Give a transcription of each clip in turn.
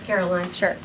Karoline. Sure.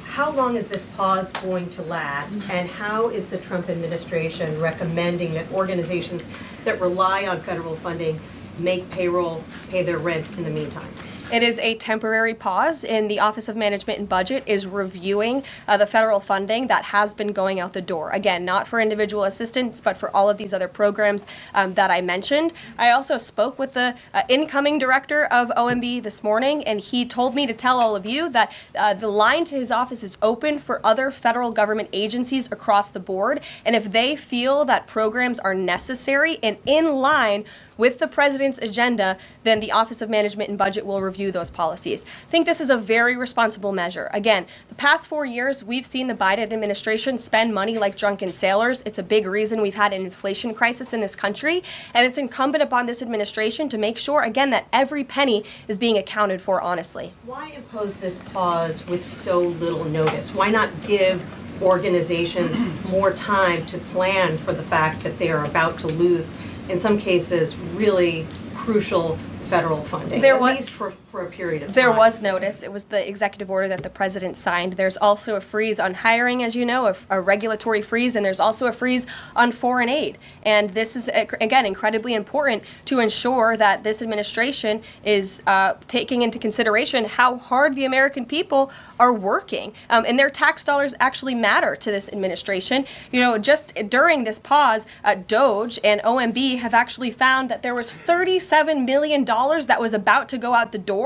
How long is this pause going to last, and how is the Trump administration recommending that organizations that rely on federal funding make payroll, pay their rent in the meantime? It is a temporary pause, and the Office of Management and Budget is reviewing the federal funding that has been going out the door. Again, not for individual assistance, but for all of these other programs that I mentioned. I also spoke with the incoming director of OMB this morning, and he told me to tell all of you that the line to his office is open for other federal government agencies across the board, and if they feel that programs are necessary and in line with the president's agenda, then the Office of Management and Budget will review those policies. I think this is a very responsible measure. Again, the past 4 years, we've seen the Biden administration spend money like drunken sailors. It's a big reason we've had an inflation crisis in this country, and it's incumbent upon this administration to make sure, again, that every penny is being accounted for honestly. Why impose this pause with so little notice? Why not give organizations more time to plan for the fact that they are about to lose, in some cases, really crucial federal funding, at least for a period of time? There was notice. It was the executive order that the president signed. There's also a freeze on hiring, as you know, a regulatory freeze, and there's also a freeze on foreign aid. And this is, again, incredibly important to ensure that this administration is taking into consideration how hard the American people are working. And their tax dollars actually matter to this administration. You know, just during this pause, DOGE and OMB have actually found that there was $37 million that was about to go out the door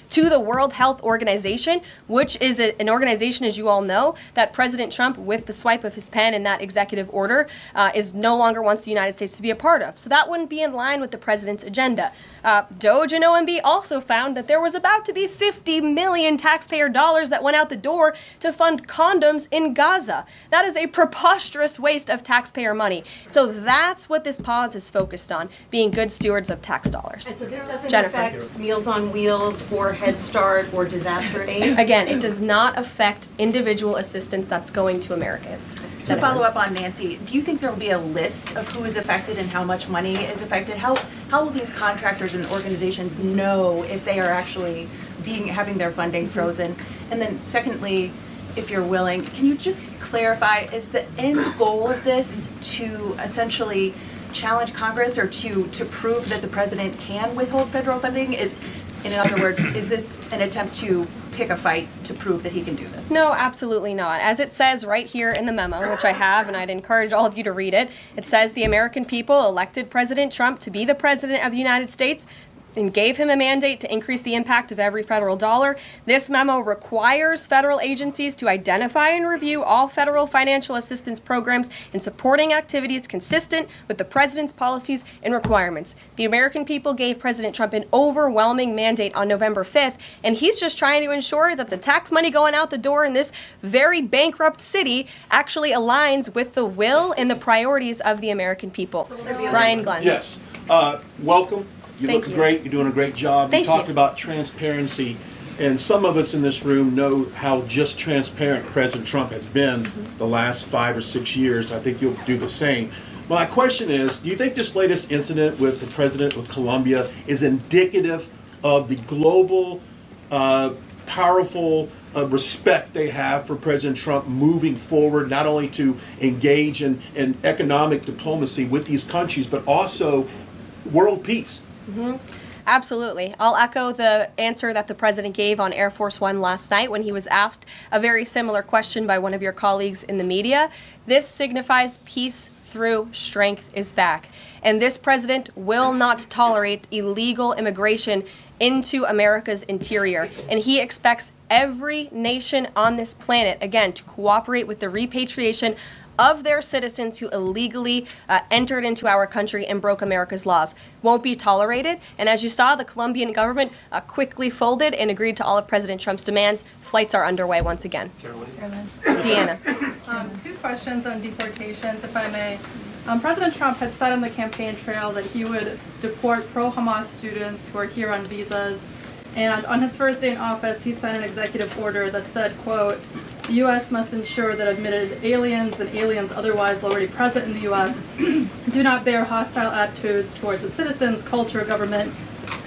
to the World Health Organization, which is an organization, as you all know, that President Trump, with the swipe of his pen in that executive order, is no longer wants the United States to be a part of. So that wouldn't be in line with the president's agenda. DOGE and OMB also found that there was about to be 50 million taxpayer dollars that went out the door to fund condoms in Gaza. That is a preposterous waste of taxpayer money. So that's what this pause is focused on, being good stewards of tax dollars. And so this doesn't affect Meals on Wheels or Head Start or disaster aid? Again, it does not affect individual assistance that's going to Americans. To follow up on Nancy, do you think there will be a list of who is affected and how much money is affected? How will these contractors and organizations know if they are actually having their funding frozen? And then secondly, if you're willing, can you just clarify, is the end goal of this to essentially challenge Congress or to prove that the president can withhold federal funding? In other words, is this an attempt to pick a fight to prove that he can do this? No, absolutely not. As it says right here in the memo, which I have, and I'd encourage all of you to read it, it says the American people elected President Trump to be the president of the United States and gave him a mandate to increase the impact of every federal dollar. This memo requires federal agencies to identify and review all federal financial assistance programs and supporting activities consistent with the president's policies and requirements. The American people gave President Trump an overwhelming mandate on November 5th, and he's just trying to ensure that the tax money going out the door in this very bankrupt city actually aligns with the will and the priorities of the American people. So Brian Glenn. Yes. Welcome. You look great. You're doing a great job. You talked about transparency, and some of us in this room know how just transparent President Trump has been the last 5 or 6 years. I think you'll do the same. My question is, do you think this latest incident with the president of Colombia is indicative of the global, powerful respect they have for President Trump moving forward, not only to engage in economic diplomacy with these countries, but also world peace? Mm-hmm. Absolutely. I'll echo the answer that the president gave on Air Force One last night when he was asked a very similar question by one of your colleagues in the media. This signifies peace through strength is back. And this president will not tolerate illegal immigration into America's interior. And he expects every nation on this planet, again, to cooperate with the repatriation of their citizens who illegally entered into our country and broke America's laws. Won't be tolerated. And as you saw, the Colombian government quickly folded and agreed to all of President Trump's demands. Flights are underway once again. Deanna. 2 questions on deportations, if I may. President Trump had said on the campaign trail that he would deport pro-Hamas students who are here on visas. And on his first day in office, he signed an executive order that said, quote, the U.S. must ensure that admitted aliens and aliens otherwise already present in the U.S. do not bear hostile attitudes towards the citizens, culture, government,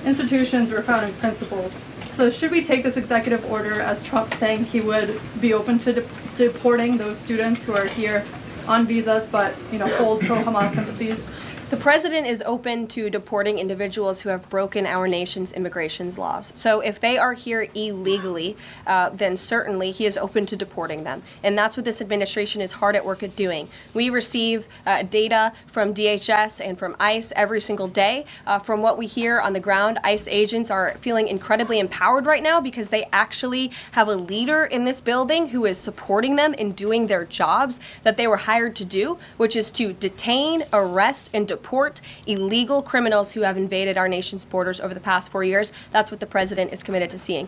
institutions, or founding principles. So should we take this executive order as Trump saying he would be open to deporting those students who are here on visas but, hold pro-Hamas sympathies? The president is open to deporting individuals who have broken our nation's immigration laws. So if they are here illegally, then certainly he is open to deporting them. And that's what this administration is hard at work at doing. We receive data from DHS and from ICE every single day. From what we hear on the ground, ICE agents are feeling incredibly empowered right now because they actually have a leader in this building who is supporting them in doing their jobs that they were hired to do, which is to detain, arrest, and deport illegal criminals who have invaded our nation's borders over the past 4 years. That's what the president is committed to seeing.